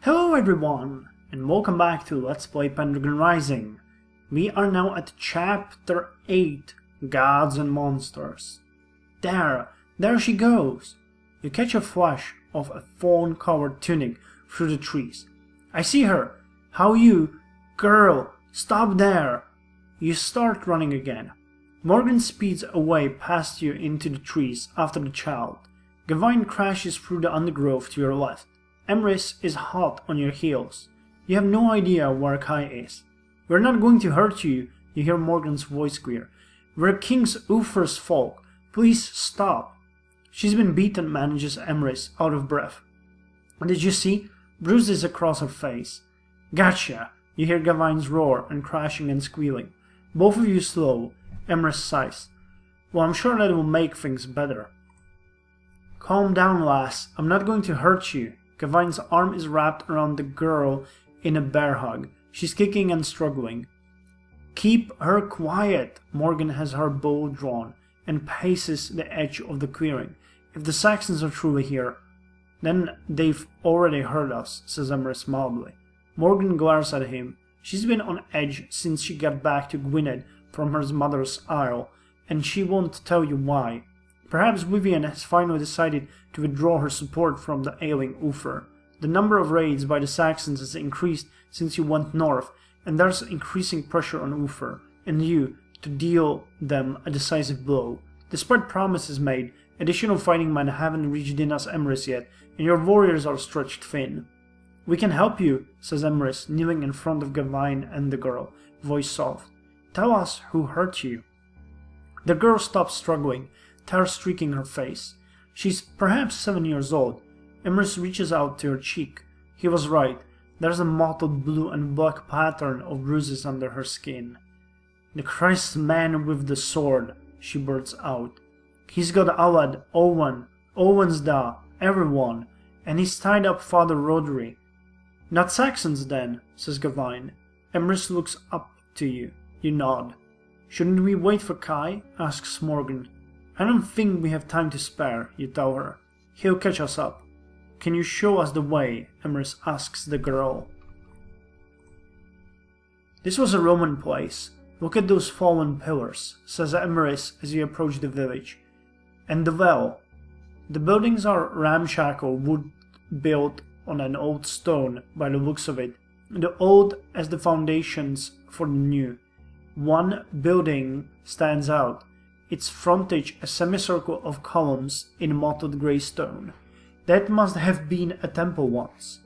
Hello everyone, and welcome back to Let's Play Pendragon Rising. We are now at Chapter 8, Gods and Monsters. There she goes! You catch a flash of a fawn-covered tunic through the trees. I see her! How you? Girl, stop there! You start running again. Morgan speeds away past you into the trees after the child. Gawain crashes through the undergrowth to your left. Emrys is hot on your heels. You have no idea where Kai is. "We're not going to hurt you," you hear Morgan's voice clear. "We're King Uther's folk. Please stop." "She's been beaten," manages Emrys, out of breath. "Did you see? Bruises across her face." "Gotcha!" You hear Gawain's roar and crashing and squealing. Both of you slow. Emrys sighs. "Well, I'm sure that will make things better." "Calm down, lass. I'm not going to hurt you." Gawain's arm is wrapped around the girl in a bear hug. She's kicking and struggling. "Keep her quiet." Morgan has her bow drawn and paces the edge of the clearing. "If the Saxons are truly here, then they've already heard us," says Emrys mildly. Morgan glares at him. She's been on edge since she got back to Gwynedd from her mother's isle, and she won't tell you why. Perhaps Vivian has finally decided to withdraw her support from the ailing Uther. The number of raids by the Saxons has increased since you went north, and there's increasing pressure on Uther and you to deal them a decisive blow. Despite promises made, additional fighting men haven't reached Dinas Emrys yet, and your warriors are stretched thin. "We can help you," says Emrys, kneeling in front of Gawain and the girl, voice soft. "Tell us who hurt you." The girl stops struggling, tear streaking her face. She's perhaps 7 years old. Emrys reaches out to her cheek. He was right. There's a mottled blue and black pattern of bruises under her skin. "The Christ's man with the sword," she bursts out. "He's got Alad, Owen, Owen's da, everyone, and he's tied up Father Rodri." "Not Saxons then," says Gawain. Emrys looks up to you. You nod. "Shouldn't we wait for Kai?" asks Morgan. "I don't think we have time to spare," you tell her. "He'll catch us up." "Can you show us the way?" Emrys asks the girl. "This was a Roman place. Look at those fallen pillars," says Emrys as you approach the village. "And the well." The buildings are ramshackle wood built on an old stone by the looks of it, the old as the foundations for the new. One building stands out, its frontage a semicircle of columns in mottled grey stone. "That must have been a temple once."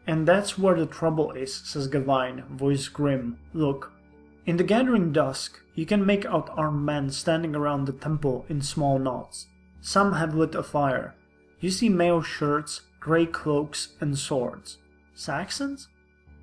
"And that's where the trouble is," says Gawain, voice grim. "Look." In the gathering dusk, you can make out armed men standing around the temple in small knots. Some have lit a fire. You see mail shirts, grey cloaks and swords. Saxons?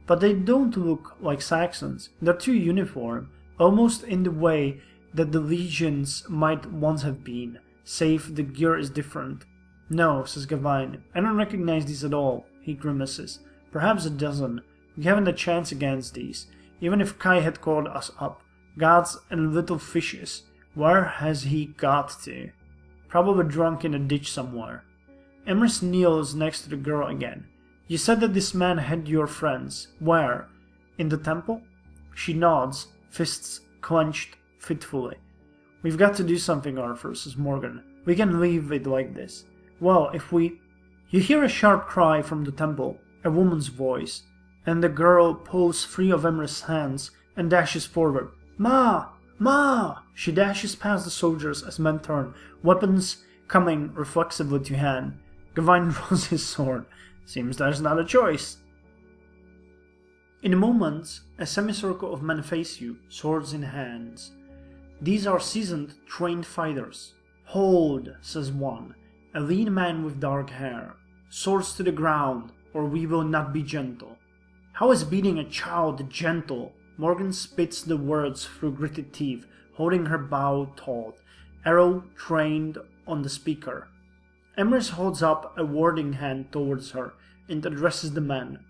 But they don't look like Saxons. They're too uniform, almost in the way that the legions might once have been, save the gear is different. "No," says Gawain, "I don't recognize these at all." He grimaces. "Perhaps a dozen. We haven't a chance against these, even if Kai had called us up. Gods and little fishes. Where has he got to? Probably drunk in a ditch somewhere." Emrys kneels next to the girl again. "You said that this man had your friends. Where? In the temple?" She nods, fists clenched fitfully. "We've got to do something, Arthur," says Morgan. "We can leave it like this. Well, if we..." You hear a sharp cry from the temple, a woman's voice, and the girl pulls free of Emrys' hands and dashes forward. "Ma! Ma!" She dashes past the soldiers as men turn, weapons coming reflexively to hand. Gawain draws his sword. Seems there's not a choice. In a moment, a semicircle of men face you, swords in hands. These are seasoned, trained fighters. "Hold," says one, a lean man with dark hair. "Swords to the ground, or we will not be gentle." "How is beating a child gentle?" Morgan spits the words through gritted teeth, holding her bow taut, arrow trained on the speaker. Emrys holds up a warding hand towards her and addresses the men.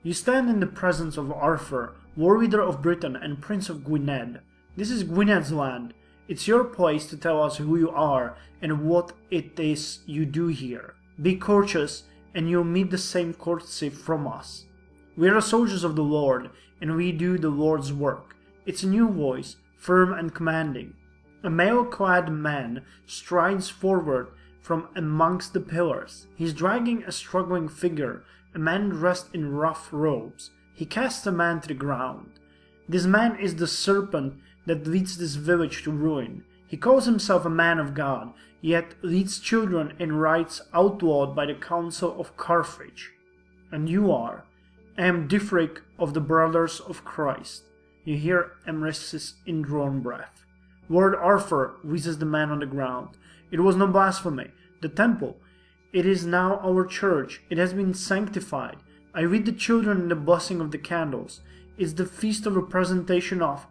"You stand in the presence of Arthur, war leader of Britain and Prince of Gwynedd. This is Gwynedd's land. It's your place to tell us who you are and what it is you do here. Be courteous and you'll meet the same courtesy from us. We are soldiers of the Lord, and we do the Lord's work. It's a new voice, firm and commanding. A mail-clad man strides forward from amongst the pillars. He's dragging a struggling figure, a man dressed in rough robes. He casts a man to the ground. This man is the serpent that leads this village to ruin. He calls himself a man of God, yet leads children in rites outlawed by the Council of Carthage. And you are. I am Difric of the Brothers of Christ. You hear Emrys's indrawn breath. Lord Arthur, wheezes the man on the ground. It was no blasphemy. The temple. It is now our church. It has been sanctified. I read the children in the blessing of the candles. It's the feast of representation of...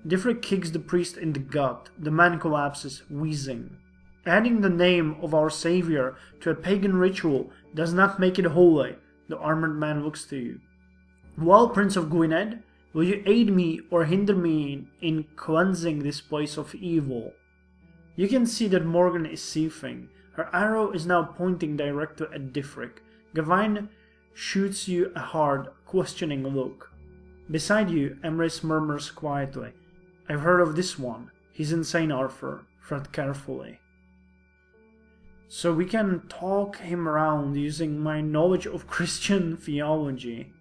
Difric kicks the priest in the gut. The man collapses, wheezing. Adding the name of our Savior to a pagan ritual does not make it holy. The armored man looks to you. Well, Prince of Gwynedd, will you aid me or hinder me in cleansing this place of evil? You can see that Morgan is seething. Her arrow is now pointing directly at Difric. Gawain shoots you a hard, questioning look. Beside you, Emrys murmurs quietly. I've heard of this one. He's insane, Arthur. Tread carefully. So we can talk him around using my knowledge of Christian theology.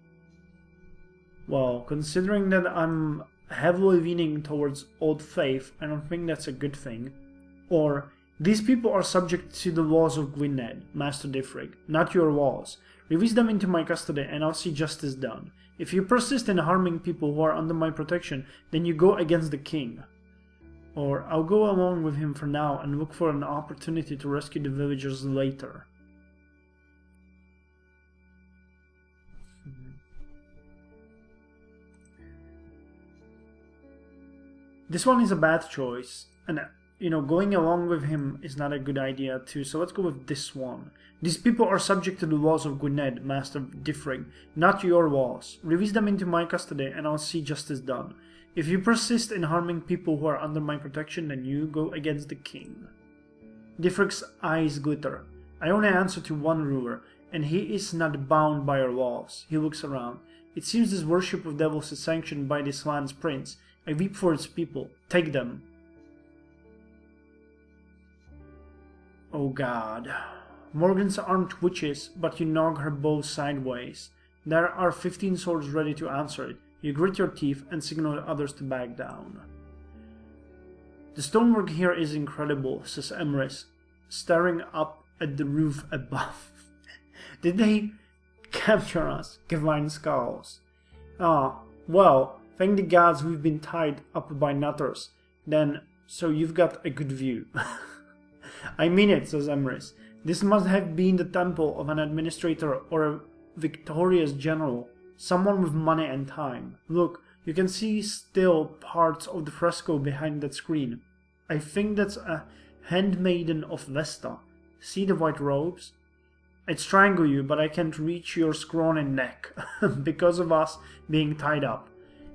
Well, considering that I'm heavily leaning towards old faith, I don't think that's a good thing. Or, these people are subject to the laws of Gwynedd, Master Difric, not your laws. Release them into my custody and I'll see justice done. If you persist in harming people who are under my protection, then you go against the king. Or, I'll go along with him for now and look for an opportunity to rescue the villagers later. This one is a bad choice, and going along with him is not a good idea too, so let's go with this one. These people are subject to the laws of Gwynedd, Master Difric, not your laws. Release them into my custody and I'll see justice done. If you persist in harming people who are under my protection, then you go against the king. Difric's eyes glitter. I only answer to one ruler, and he is not bound by our laws. He looks around. It seems this worship of devils is sanctioned by this land's prince. I weep for its people. Take them. Oh God. Morgan's arm twitches, but you knock her bow sideways. There are 15 swords ready to answer it. You grit your teeth and signal the others to back down. The stonework here is incredible, says Emrys, staring up at the roof above. Did they capture us? Gawain scowls. Ah, well, thank the gods we've been tied up by nutters. Then, so you've got a good view. I mean it, says Emrys. This must have been the temple of an administrator or a victorious general. Someone with money and time. Look, you can see still parts of the fresco behind that screen. I think that's a handmaiden of Vesta. See the white robes? I'd strangle you, but I can't reach your scrawny neck, because of us being tied up.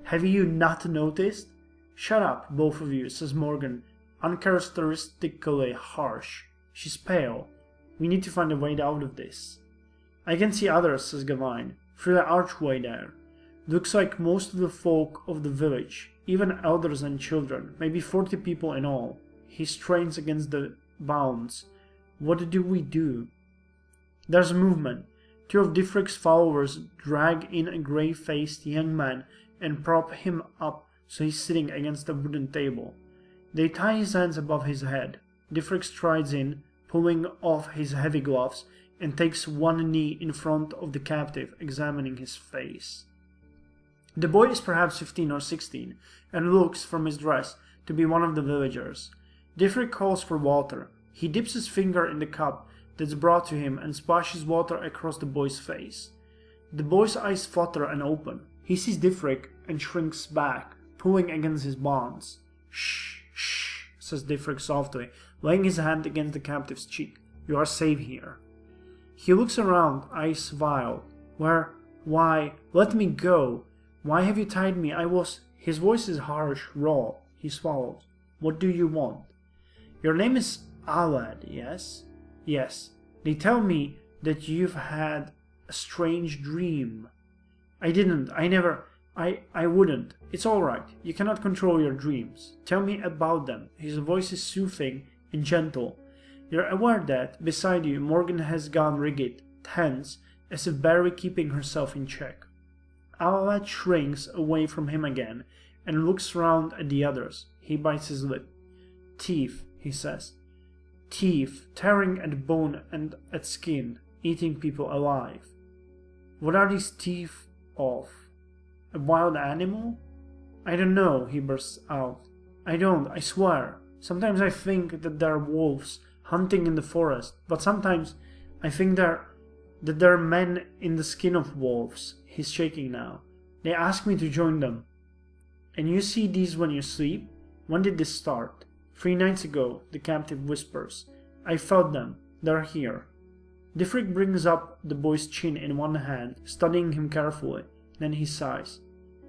Have you not noticed? Shut up, both of you, says Morgan, uncharacteristically harsh. She's pale. We need to find a way out of this. I can see others, says Gawain, through the archway there. Looks like most of the folk of the village, even elders and children, maybe 40 people in all. He strains against the bounds. What do we do? There's movement. Two of Difric's followers drag in a grey-faced young man and prop him up so he's sitting against a wooden table. They tie his hands above his head. Difric strides in, pulling off his heavy gloves, and takes one knee in front of the captive, examining his face. The boy is perhaps 15 or 16, and looks, from his dress, to be one of the villagers. Difric calls for water. He dips his finger in the cup that's brought to him and splashes water across the boy's face. The boy's eyes flutter and open. He sees Difric and shrinks back, pulling against his bonds. Shh, shh, says Difric softly, laying his hand against the captive's cheek. You are safe here. He looks around, eyes wild. Where? Why? Let me go. Why have you tied me? His voice is harsh, raw. He swallows. What do you want? Your name is Alad, yes? Yes. They tell me that you've had a strange dream. I didn't. I never. I wouldn't. It's alright. You cannot control your dreams. Tell me about them. His voice is soothing and gentle. You're aware that, beside you, Morgan has gone rigid, tense, as if barely keeping herself in check. Alfred shrinks away from him again and looks round at the others. He bites his lip. Teeth, he says. Teeth, tearing at bone and at skin, eating people alive. What are these teeth of? A wild animal? I don't know, he bursts out. I don't, I swear. Sometimes I think that there are wolves hunting in the forest, but sometimes I think that there are men in the skin of wolves. He's shaking now. They ask me to join them. And you see these when you sleep? When did this start? 3 nights ago, the captive whispers. I felt them. They're here. Diffric brings up the boy's chin in one hand, studying him carefully. Then he sighs.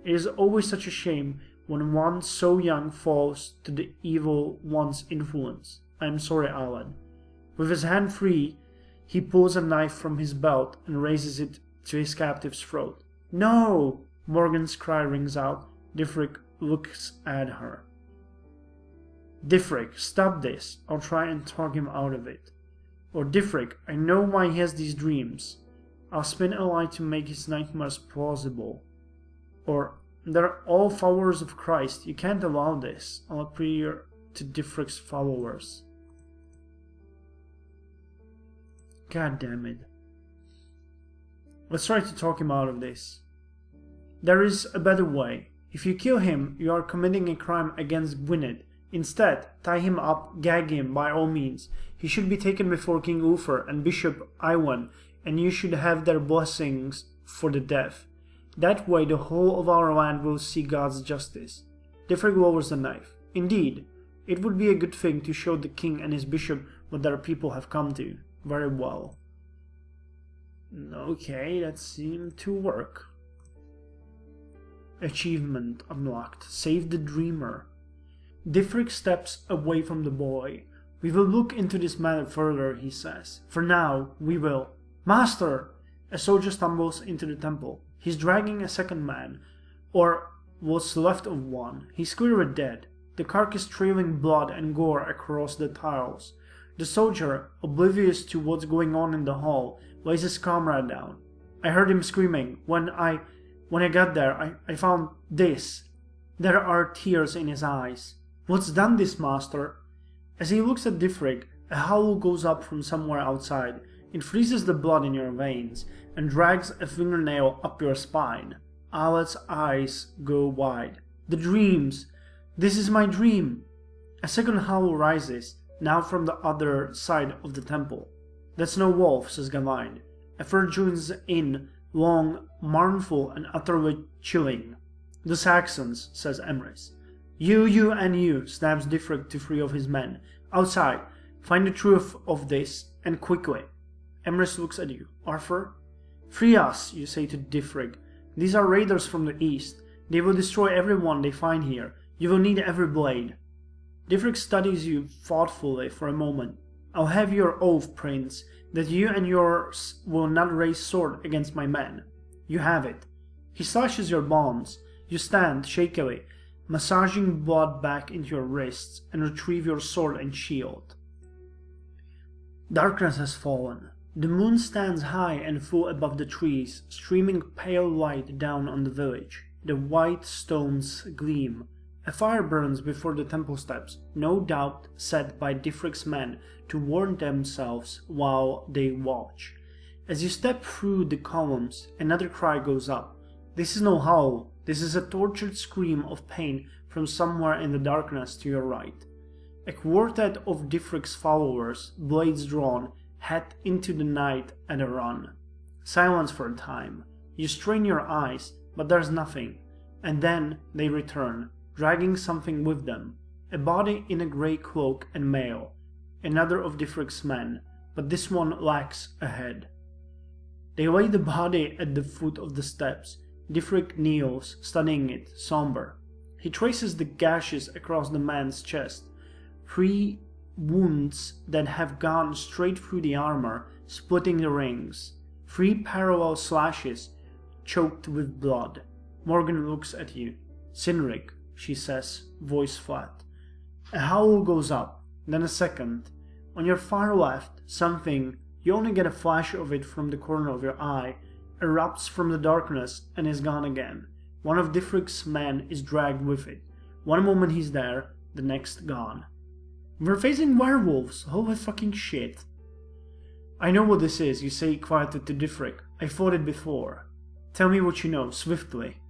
It is always such a shame when one so young falls to the evil one's influence. I am sorry, Alan. With his hand free, he pulls a knife from his belt and raises it to his captive's throat. No! Morgan's cry rings out. Diffric looks at her. Diffric, stop this. I'll try and talk him out of it. Or Diffric, I know why he has these dreams. I'll spin a lie to make his nightmares plausible. Or, they're all followers of Christ. You can't allow this. I'll appeal to Diffric's followers. God damn it. Let's try to talk him out of this. There is a better way. If you kill him, you are committing a crime against Gwynedd. Instead, tie him up, gag him by all means. He should be taken before King Uther and Bishop Iwan, and you should have their blessings for the death. That way the whole of our land will see God's justice. Diffric lowers the knife. Indeed, it would be a good thing to show the king and his bishop what their people have come to. Very well. Okay, that seemed to work. Achievement unlocked. Save the dreamer. Diffric steps away from the boy. We will look into this matter further, he says. For now, we will. Master! A soldier stumbles into the temple. He's dragging a second man, or what's left of one. He's clearly dead, the carcass trailing blood and gore across the tiles. The soldier, oblivious to what's going on in the hall, lays his comrade down. I heard him screaming. When I got there, I found this. There are tears in his eyes. What's done this, master? As he looks at Diffric, a howl goes up from somewhere outside. It freezes the blood in your veins and drags a fingernail up your spine. Alet's eyes go wide. The dreams! This is my dream! A second howl rises, now from the other side of the temple. That's no wolf, says Gawain. A third joins in, long, mournful, and utterly chilling. The Saxons, says Emrys. You, and you, snaps Diffric to 3 of his men. Outside, find the truth of this, and quickly. Emrys looks at you. Arthur? Free us, you say to Diffric. These are raiders from the east. They will destroy everyone they find here. You will need every blade. Diffric studies you thoughtfully for a moment. I'll have your oath, Prince, that you and yours will not raise sword against my men. You have it. He slashes your bonds. You stand, shakily, massaging blood back into your wrists, and retrieve your sword and shield. Darkness has fallen. The moon stands high and full above the trees, streaming pale light down on the village. The white stones gleam. A fire burns before the temple steps, no doubt set by Diffric's men to warm themselves while they watch. As you step through the columns, another cry goes up. This is no howl, this is a tortured scream of pain from somewhere in the darkness to your right. A quartet of Diffric's followers, blades drawn, head into the night at a run. Silence for a time. You strain your eyes, but there's nothing. And then they return, dragging something with them. A body in a grey cloak and mail. Another of Diffric's men, but this one lacks a head. They lay the body at the foot of the steps. Diffric kneels, studying it, somber. He traces the gashes across the man's chest. 3 wounds that have gone straight through the armor, splitting the rings. 3 parallel slashes, choked with blood. Morgan looks at you. "Cynric," she says, voice flat. A howl goes up, then a second. On your far left, something, you only get a flash of it from the corner of your eye, erupts from the darkness and is gone again. One of Diffric's men is dragged with it. One moment he's there, the next gone. "We're facing werewolves, holy fucking shit." "I know what this is," you say quietly to Diffric. "I fought it before." "Tell me what you know, swiftly."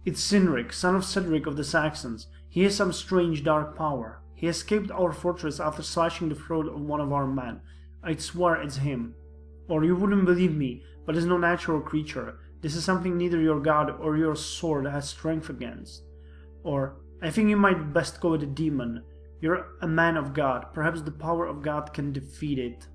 "It's Cynric, son of Cedric of the Saxons. He has some strange dark power. He escaped our fortress after slashing the throat of one of our men. I'd swear it's him. Or you wouldn't believe me, but it's no natural creature. This is something neither your god or your sword has strength against. Or, I think you might best call it a demon. You're a man of God. Perhaps the power of God can defeat it."